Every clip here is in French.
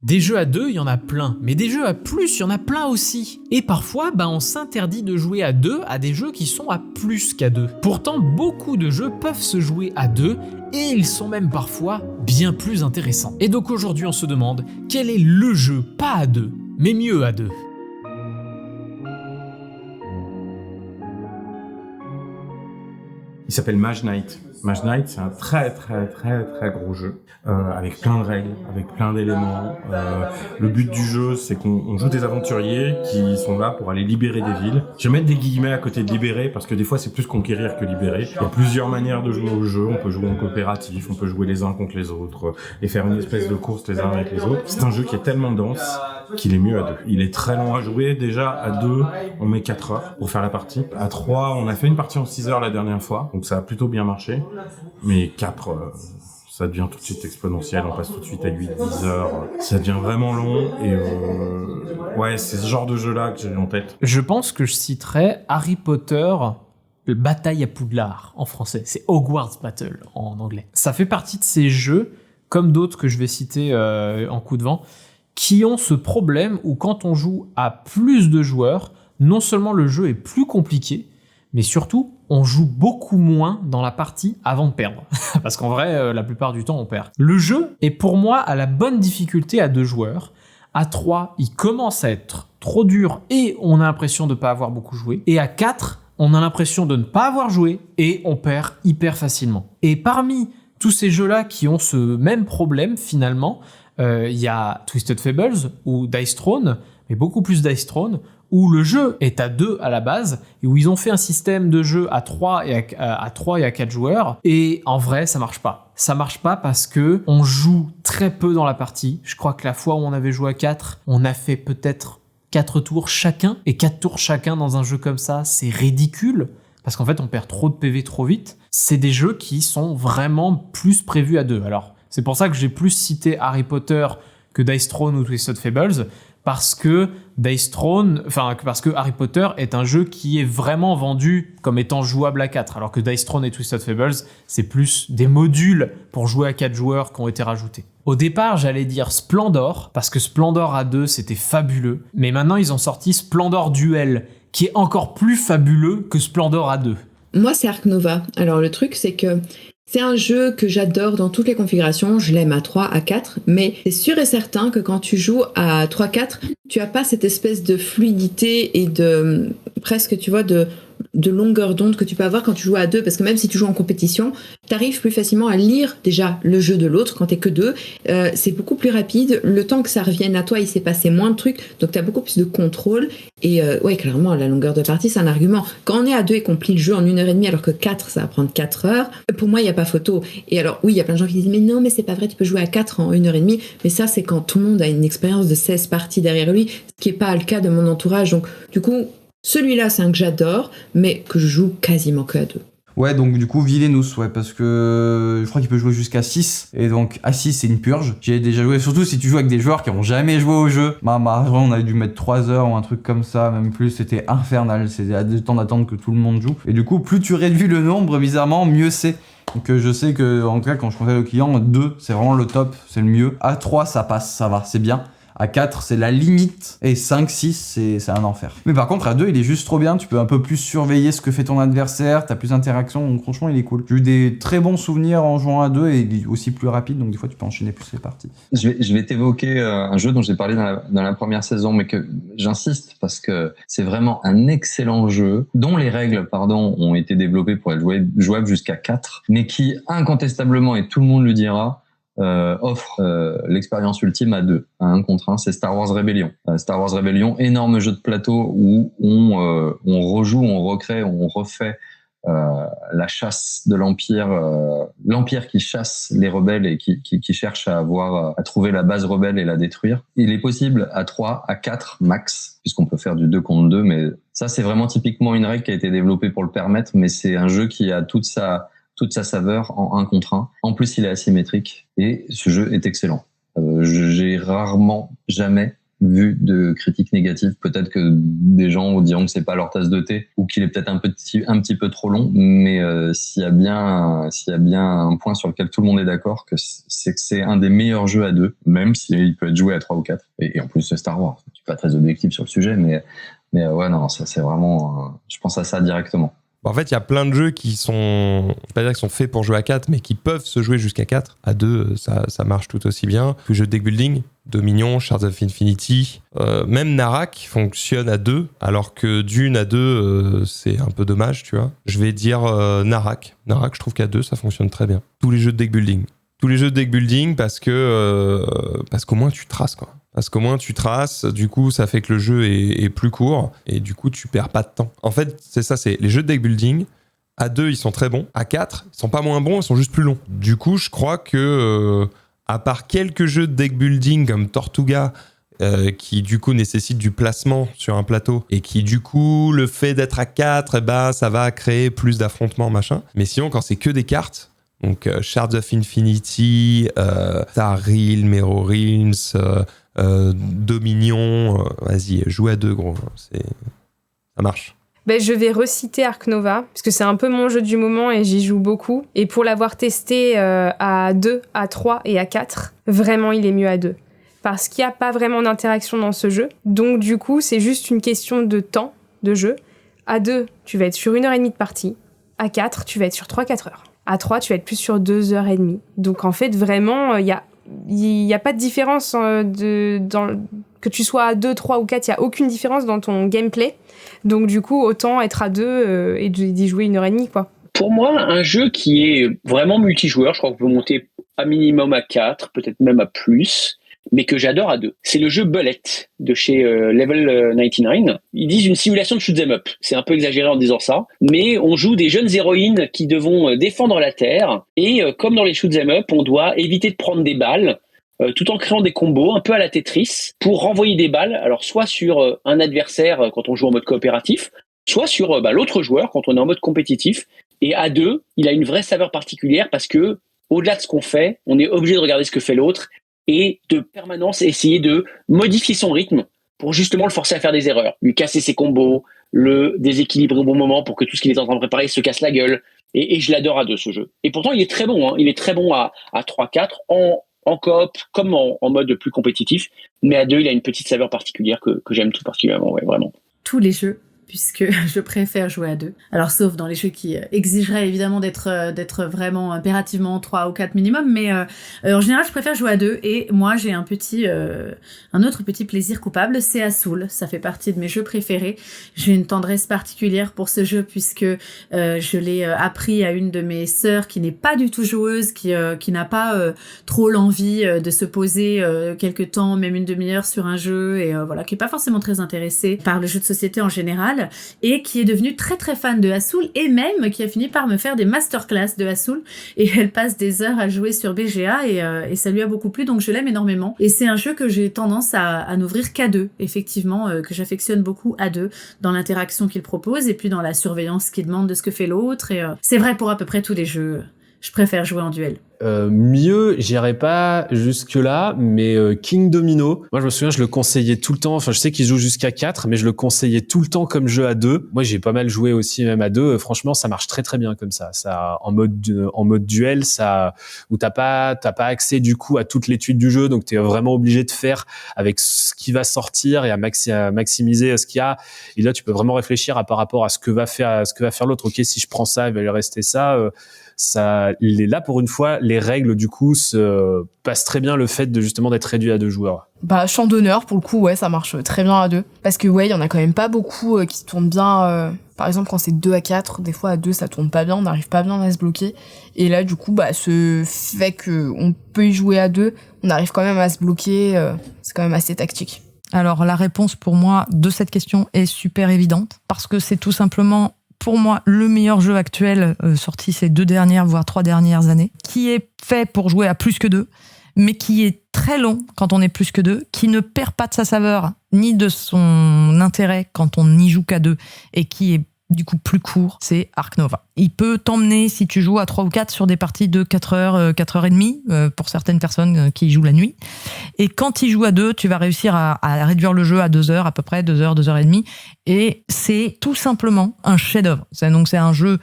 Des jeux à 2, il y en a plein, mais des jeux à plus, il y en a plein aussi. Et parfois, on s'interdit de jouer à 2 à des jeux qui sont à plus qu'à 2. Pourtant, beaucoup de jeux peuvent se jouer à 2 et ils sont même parfois bien plus intéressants. Et donc aujourd'hui, on se demande quel est le jeu pas à 2, mais mieux à 2. Il s'appelle Mage Knight. Mage Knight, c'est un très gros jeu, avec plein de règles, avec plein d'éléments. Le but du jeu, c'est qu'on joue des aventuriers qui sont là pour aller libérer des villes. Je vais mettre des guillemets à côté de libérer, parce que des fois c'est plus conquérir que libérer. Il y a plusieurs manières de jouer au jeu. On peut jouer en coopératif, on peut jouer les uns contre les autres, et faire une espèce de course les uns avec les autres. C'est un jeu qui est tellement dense qu'il est mieux à 2. Il est très long à jouer. Déjà, à 2, on met 4 heures pour faire la partie. À 3, on a fait une partie en 6 heures la dernière fois, donc ça a plutôt bien marché. Mais 4, ça devient tout de suite exponentiel. On passe tout de suite à 8-10 heures. Ça devient vraiment long. Et ouais, c'est ce genre de jeu-là que j'ai en tête. Je pense que je citerai Harry Potter, le Bataille à Poudlard en français. C'est Hogwarts Battle en anglais. Ça fait partie de ces jeux, comme d'autres que je vais citer en coup de vent, qui ont ce problème où quand on joue à plus de joueurs, non seulement le jeu est plus compliqué, mais surtout, on joue beaucoup moins dans la partie avant de perdre. Parce qu'en vrai, la plupart du temps, on perd. Le jeu est pour moi à la bonne difficulté à 2 joueurs. À 3, il commence à être trop dur et on a l'impression de ne pas avoir beaucoup joué. Et à 4, on a l'impression de ne pas avoir joué et on perd hyper facilement. Et parmi tous ces jeux-là qui ont ce même problème, finalement, il y a Twisted Fables ou Dice Throne, mais beaucoup plus Dice Throne, où le jeu est à 2 à la base, et où ils ont fait un système de jeu à 3 et à 4 joueurs, et en vrai, ça marche pas. Ça marche pas parce que on joue très peu dans la partie. Je crois que la fois où on avait joué à 4, on a fait peut-être 4 tours chacun, et 4 tours chacun dans un jeu comme ça, c'est ridicule, parce qu'en fait, on perd trop de PV trop vite. C'est des jeux qui sont vraiment plus prévus à 2. Alors, c'est pour ça que j'ai plus cité Harry Potter que Dice Throne ou Twisted Fables, parce que Harry Potter est un jeu qui est vraiment vendu comme étant jouable à 4, alors que Dice Throne et Twisted Fables, c'est plus des modules pour jouer à 4 joueurs qui ont été rajoutés. Au départ, j'allais dire Splendor, parce que Splendor à 2, c'était fabuleux, mais maintenant ils ont sorti Splendor Duel, qui est encore plus fabuleux que Splendor à 2. Moi, c'est Ark Nova. Alors le truc, c'est que c'est un jeu que j'adore dans toutes les configurations, je l'aime à 3, à 4, mais c'est sûr et certain que quand tu joues à 3-4, tu as pas cette espèce de fluidité et de presque, tu vois, de longueur d'onde que tu peux avoir quand tu joues à 2, parce que même si tu joues en compétition, tu arrives plus facilement à lire déjà le jeu de l'autre quand t'es que 2. C'est beaucoup plus rapide, le temps que ça revienne à toi, il s'est passé moins de trucs, donc tu as beaucoup plus de contrôle. Et ouais, clairement, la longueur de partie, c'est un argument. Quand on est à 2 et qu'on plie le jeu en 1h30, alors que 4, ça va prendre 4 heures, pour moi, il n'y a pas photo. Et alors, oui, il y a plein de gens qui disent, mais non, mais c'est pas vrai, tu peux jouer à 4 en 1h30. Mais ça, c'est quand tout le monde a une expérience de 16 parties derrière lui, ce qui n'est pas le cas de mon entourage. Donc, du coup, celui-là, c'est un que j'adore, mais que je joue quasiment que à 2. Ouais, donc du coup, Villainous, ouais, parce que je crois qu'il peut jouer jusqu'à 6, et donc à 6, c'est une purge. J'y ai déjà joué, surtout si tu joues avec des joueurs qui n'ont jamais joué au jeu. On avait dû mettre 3 heures ou un truc comme ça, même plus, c'était infernal, c'était le temps d'attendre que tout le monde joue. Et du coup, plus tu réduis le nombre, bizarrement, mieux c'est. Donc je sais que, en tout cas, quand je conseille aux clients, 2, c'est vraiment le top, c'est le mieux. À 3, ça passe, ça va, c'est bien. À 4, c'est la limite. Et 5, 6, c'est un enfer. Mais par contre, à 2, il est juste trop bien. Tu peux un peu plus surveiller ce que fait ton adversaire. T'as plus d'interaction. Donc franchement, il est cool. J'ai eu des très bons souvenirs en jouant à 2 et il est aussi plus rapide. Donc des fois, tu peux enchaîner plus les parties. Je vais t'évoquer un jeu dont j'ai parlé dans la première saison, mais que j'insiste parce que c'est vraiment un excellent jeu dont les règles, ont été développées pour être jouable jusqu'à 4, mais qui incontestablement, et tout le monde le dira, offre l'expérience ultime à 2, à 1 contre 1, c'est Star Wars Rebellion. Star Wars Rebellion, énorme jeu de plateau où on rejoue, on recrée, on refait la chasse de l'Empire, l'Empire qui chasse les rebelles et qui cherche à trouver la base rebelle et la détruire. Il est possible à 3, à 4 max, puisqu'on peut faire du 2 contre 2, mais ça c'est vraiment typiquement une règle qui a été développée pour le permettre, mais c'est un jeu qui a toute sa saveur en 1 contre 1. En plus, il est asymétrique et ce jeu est excellent. J'ai rarement, jamais vu de critiques négatives. Peut-être que des gens diront que c'est pas leur tasse de thé ou qu'il est peut-être un petit peu trop long, mais s'il y a bien un point sur lequel tout le monde est d'accord, c'est que c'est un des meilleurs jeux à 2, même s'il peut être joué à 3 ou 4. Et en plus c'est Star Wars. Je suis pas très objectif sur le sujet, mais ouais, non, ça c'est vraiment, je pense à ça directement. En fait, il y a plein de jeux qui sont, je vais pas dire qu'ils sont faits pour jouer à 4, mais qui peuvent se jouer jusqu'à 4. À 2, ça marche tout aussi bien. Le jeu de deck building, Dominion, Shards of Infinity, même Narak fonctionne à 2, alors que Dune à 2, c'est un peu dommage, tu vois. Je vais dire Narak. Narak, je trouve qu'à 2, ça fonctionne très bien. Tous les jeux de deck building. Tous les jeux de deck building parce qu'au moins tu traces, quoi. Parce qu'au moins tu traces, du coup ça fait que le jeu est plus court et du coup tu perds pas de temps. En fait, c'est ça, c'est les jeux de deck building. À 2, ils sont très bons. À 4, ils sont pas moins bons, ils sont juste plus longs. Du coup, je crois que à part quelques jeux de deck building comme Tortuga, qui du coup nécessitent du placement sur un plateau et qui du coup le fait d'être à 4, ça va créer plus d'affrontements, machin. Mais sinon, quand c'est que des cartes, donc Shards of Infinity, Star Realm, Hero Realms, Dominion, vas-y, joue à 2, gros. Ça marche. Je vais reciter Ark Nova, parce que c'est un peu mon jeu du moment et j'y joue beaucoup. Et pour l'avoir testé à 2, à 3 et à 4, vraiment il est mieux à 2. Parce qu'il n'y a pas vraiment d'interaction dans ce jeu. Donc du coup, c'est juste une question de temps de jeu. À 2, tu vas être sur 1h30 de partie. À 4, tu vas être sur 3-4 heures. À 3, tu vas être plus sur 2h30. Donc en fait, vraiment, il y a pas de différence que tu sois à 2, 3 ou 4, il n'y a aucune différence dans ton gameplay. Donc du coup, autant être à 2 et d'y jouer 1h30, quoi. Pour moi, un jeu qui est vraiment multijoueur, je crois qu'on peut monter à minimum à 4, peut-être même à plus, mais que j'adore à 2. C'est le jeu Bullet de chez Level 99. Ils disent une simulation de shoot'em up. C'est un peu exagéré en disant ça, mais on joue des jeunes héroïnes qui devront défendre la Terre et comme dans les shoot'em up, on doit éviter de prendre des balles tout en créant des combos un peu à la Tetris pour renvoyer des balles, alors soit sur un adversaire quand on joue en mode coopératif, soit sur l'autre joueur quand on est en mode compétitif. Et à 2, il a une vraie saveur particulière parce que au-delà de ce qu'on fait, on est obligé de regarder ce que fait l'autre et de permanence essayer de modifier son rythme pour justement le forcer à faire des erreurs, lui casser ses combos, le déséquilibrer au bon moment pour que tout ce qu'il est en train de préparer se casse la gueule. Et je l'adore à 2, ce jeu. Et pourtant, il est très bon. Il est très bon à 3-4, en coop comme en mode plus compétitif. Mais à 2, il a une petite saveur particulière que j'aime tout particulièrement, ouais, vraiment. Tous les jeux, puisque je préfère jouer à 2. Alors, sauf dans les jeux qui exigeraient évidemment d'être vraiment impérativement 3 ou 4 minimum, mais en général, je préfère jouer à 2. Et moi, j'ai un autre petit plaisir coupable, c'est Azul. Ça fait partie de mes jeux préférés. J'ai une tendresse particulière pour ce jeu, puisque je l'ai appris à une de mes sœurs qui n'est pas du tout joueuse, qui n'a pas trop l'envie de se poser quelque temps, même une demi-heure sur un jeu, et voilà, qui est pas forcément très intéressée par le jeu de société en général, et qui est devenue très très fan de Azul, et même qui a fini par me faire des masterclass de Azul, et elle passe des heures à jouer sur BGA, et ça lui a beaucoup plu, donc je l'aime énormément. Et c'est un jeu que j'ai tendance à n'ouvrir qu'à 2, effectivement, que j'affectionne beaucoup à 2, dans l'interaction qu'il propose, et puis dans la surveillance qu'il demande de ce que fait l'autre, et c'est vrai pour à peu près tous les jeux. Je préfère jouer en duel. Mieux, j'irai pas jusque-là, mais King Domino, moi je me souviens, je le conseillais tout le temps, enfin je sais qu'il joue jusqu'à 4, mais je le conseillais tout le temps comme jeu à 2. Moi j'ai pas mal joué aussi même à 2, franchement ça marche très très bien comme ça. Ça en mode duel, ça où t'as pas accès du coup à toute l'étude du jeu, donc t'es vraiment obligé de faire avec ce qui va sortir et à maximiser ce qu'il y a. Et là tu peux vraiment réfléchir par rapport à ce que va faire l'autre. OK, si je prends ça, il va lui rester ça. Ça, il est là pour une fois, les règles du coup se passent très bien le fait de justement d'être réduit à 2 joueurs. Champ d'honneur pour le coup, ouais, ça marche très bien à 2 parce que ouais, il y en a quand même pas beaucoup qui tournent bien. Par exemple, quand c'est 2 à 4, des fois à 2 ça tourne pas bien, on n'arrive pas bien à se bloquer. Et là du coup, ce fait que on peut y jouer à 2, on arrive quand même à se bloquer. C'est quand même assez tactique. Alors la réponse pour moi de cette question est super évidente parce que c'est tout simplement pour moi le meilleur jeu actuel sorti ces 2 dernières, voire 3 dernières années, qui est fait pour jouer à plus que 2, mais qui est très long quand on est plus que 2, qui ne perd pas de sa saveur, ni de son intérêt quand on n'y joue qu'à 2, et qui est du coup plus court, c'est Ark Nova. Il peut t'emmener, si tu joues à 3 ou 4, sur des parties de 4 heures, 4 heures et demie, pour certaines personnes qui jouent la nuit. Et quand il joue à 2, tu vas réussir à réduire le jeu à 2 heures à peu près, 2 heures, 2 heures et demie. Et c'est tout simplement un chef-d'œuvre. Donc c'est un jeu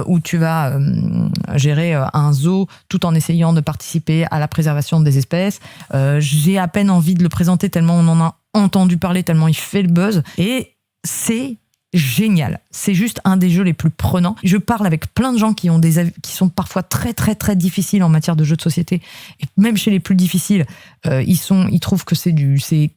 où tu vas gérer un zoo tout en essayant de participer à la préservation des espèces. J'ai à peine envie de le présenter tellement on en a entendu parler, tellement il fait le buzz. Et c'est génial. C'est juste un des jeux les plus prenants. Je parle avec plein de gens qui ont des avis, qui sont parfois très très très difficiles en matière de jeux de société. Et même chez les plus difficiles, ils trouvent que c'est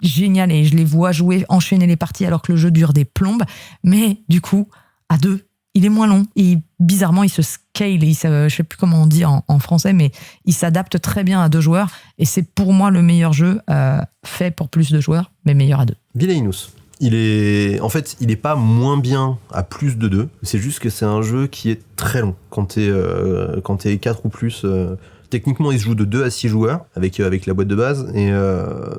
génial et je les vois jouer, enchaîner les parties alors que le jeu dure des plombes. Mais du coup, à 2, il est moins long et bizarrement, il se scale. Je sais plus comment on dit en français, mais il s'adapte très bien à 2 joueurs. Et c'est pour moi le meilleur jeu fait pour plus de joueurs, mais meilleur à 2. Villainous. Il est pas moins bien à plus de 2. C'est juste que c'est un jeu qui est très long. Quand t'es 4 ou plus, techniquement, il se joue de 2 à 6 joueurs avec la boîte de base.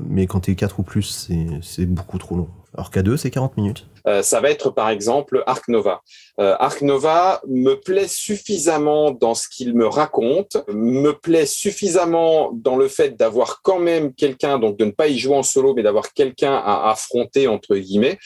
Mais quand t'es 4 ou plus, c'est beaucoup trop long. Alors qu'à 2, c'est 40 minutes. Ça va être par exemple Ark Nova. Ark Nova me plaît suffisamment dans ce qu'il me raconte, me plaît suffisamment dans le fait d'avoir quand même quelqu'un, donc de ne pas y jouer en solo, mais d'avoir quelqu'un à affronter, entre guillemets.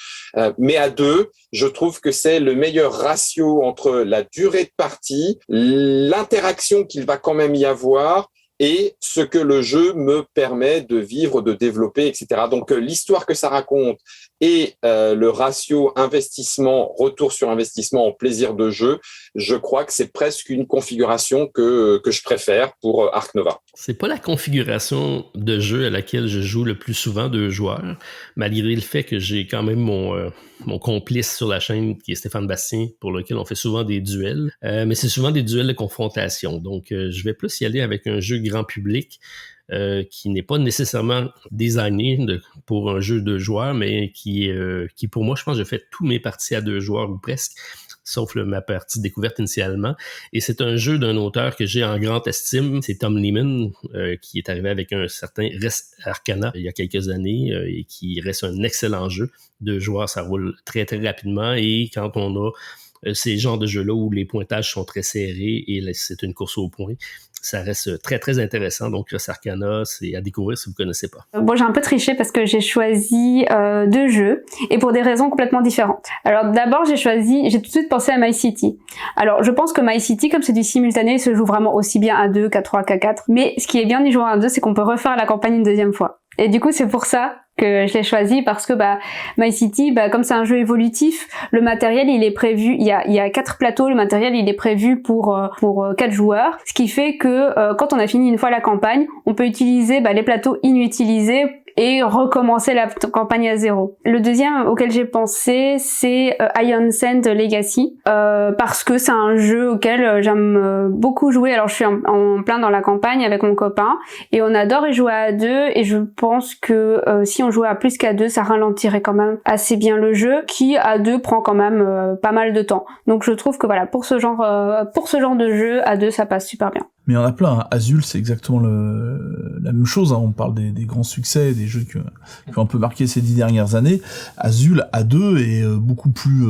Mais à 2, je trouve que c'est le meilleur ratio entre la durée de partie, l'interaction qu'il va quand même y avoir, et ce que le jeu me permet de vivre, de développer, etc. Donc, l'histoire que ça raconte et le ratio investissement, retour sur investissement en plaisir de jeu, je crois que c'est presque une configuration que je préfère pour Ark Nova. C'est pas la configuration de jeu à laquelle je joue le plus souvent 2 joueurs, malgré le fait que j'ai quand même mon complice sur la chaîne qui est Stéphane Bastien, pour lequel on fait souvent des duels. Mais c'est souvent des duels de confrontation. Donc, je vais plus y aller avec un jeu grand public qui n'est pas nécessairement designé pour un jeu de joueurs, mais qui pour moi, je pense que je fais tous mes parties à 2 joueurs ou presque, sauf ma partie découverte initialement. Et c'est un jeu d'un auteur que j'ai en grande estime, c'est Tom Lehman, qui est arrivé avec un certain Res Arcana il y a quelques années et qui reste un excellent jeu. 2 joueurs, ça roule très très rapidement et quand on a ces genres de jeux-là où les pointages sont très serrés et c'est une course au point, ça reste très très intéressant. Donc Res Arcana, c'est à découvrir si vous ne connaissez pas. Bon, j'ai un peu triché parce que j'ai choisi 2 jeux et pour des raisons complètement différentes. Alors d'abord, j'ai tout de suite pensé à My City. Alors je pense que My City, comme c'est du simultané, se joue vraiment aussi bien à 2 qu'à 3 qu'à 4. Mais ce qui est bien d'y jouer à 2, c'est qu'on peut refaire la campagne une 2e fois. Et du coup, c'est pour ça que je l'ai choisi parce que My City, comme c'est un jeu évolutif, le matériel il est prévu, il y a 4 plateaux, le matériel il est prévu pour 4 joueurs, ce qui fait que quand on a fini une fois la campagne, on peut utiliser les plateaux inutilisés et recommencer la campagne à 0. Le deuxième auquel j'ai pensé, c'est Iron Sand Legacy, parce que c'est un jeu auquel j'aime beaucoup jouer. Alors je suis en plein dans la campagne avec mon copain et on adore y jouer à 2 et je pense que si on jouait à plus qu'à 2, ça ralentirait quand même assez bien le jeu qui à 2 prend quand même pas mal de temps. Donc je trouve que voilà, pour ce genre de jeu, à 2 ça passe super bien. Mais il y en a plein, hein. Azul, c'est exactement la même chose, hein. On parle des grands succès, des jeux qui ont un peu marqué ces 10 dernières années. Azul à 2 est beaucoup plus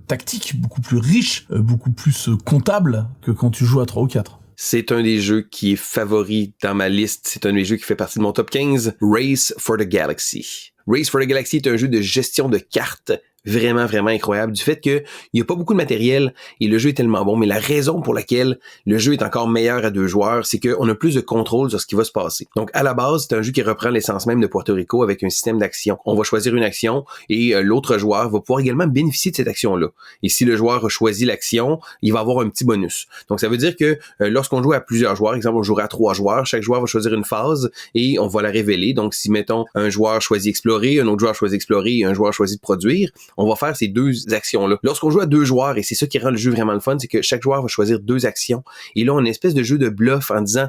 tactique, beaucoup plus riche, beaucoup plus comptable que quand tu joues à 3 ou 4. C'est un des jeux qui est favori dans ma liste. C'est un des jeux qui fait partie de mon top 15. Race for the Galaxy. Race for the Galaxy est un jeu de gestion de cartes vraiment, vraiment incroyable du fait que il y a pas beaucoup de matériel et le jeu est tellement bon, mais la raison pour laquelle le jeu est encore meilleur à 2 joueurs, c'est qu'on a plus de contrôle sur ce qui va se passer. Donc, à la base, c'est un jeu qui reprend l'essence même de Puerto Rico avec un système d'action. On va choisir une action et l'autre joueur va pouvoir également bénéficier de cette action-là. Et si le joueur a choisi l'action, il va avoir un petit bonus. Donc, ça veut dire que lorsqu'on joue à plusieurs joueurs, exemple, on jouera à 3 joueurs, chaque joueur va choisir une phase et on va la révéler. Donc, si, mettons, un joueur choisit explorer, un autre joueur choisit explorer et un joueur choisit de produire, on va faire ces 2 actions-là. Lorsqu'on joue à 2 joueurs, et c'est ça qui rend le jeu vraiment le fun, c'est que chaque joueur va choisir 2 actions. Et là, on a une espèce de jeu de bluff en disant,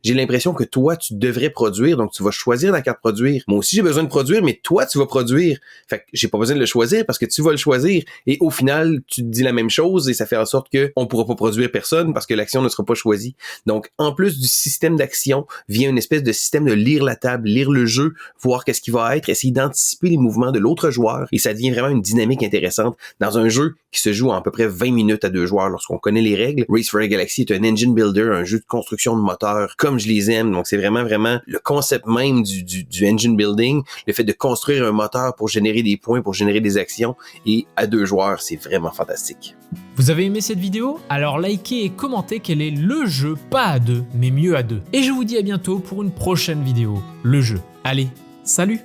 j'ai l'impression que toi, tu devrais produire, donc tu vas choisir la carte produire. Moi aussi, j'ai besoin de produire, mais toi, tu vas produire. Fait que j'ai pas besoin de le choisir parce que tu vas le choisir. Et au final, tu te dis la même chose et ça fait en sorte que on pourra pas produire personne parce que l'action ne sera pas choisie. Donc, en plus du système d'action, vient une espèce de système de lire la table, lire le jeu, voir qu'est-ce qui va être, essayer d'anticiper les mouvements de l'autre joueur. Et ça devient vraiment vraiment une dynamique intéressante dans un jeu qui se joue en à peu près 20 minutes à 2 joueurs lorsqu'on connaît les règles. Race for the Galaxy est un engine builder, un jeu de construction de moteurs comme je les aime. Donc c'est vraiment le concept même du engine building, le fait de construire un moteur pour générer des points, pour générer des actions, et à 2 joueurs, c'est vraiment fantastique. Vous avez aimé cette vidéo? Alors likez et commentez quel est le jeu, pas à 2, mais mieux à 2. Et je vous dis à bientôt pour une prochaine vidéo, le jeu. Allez, salut!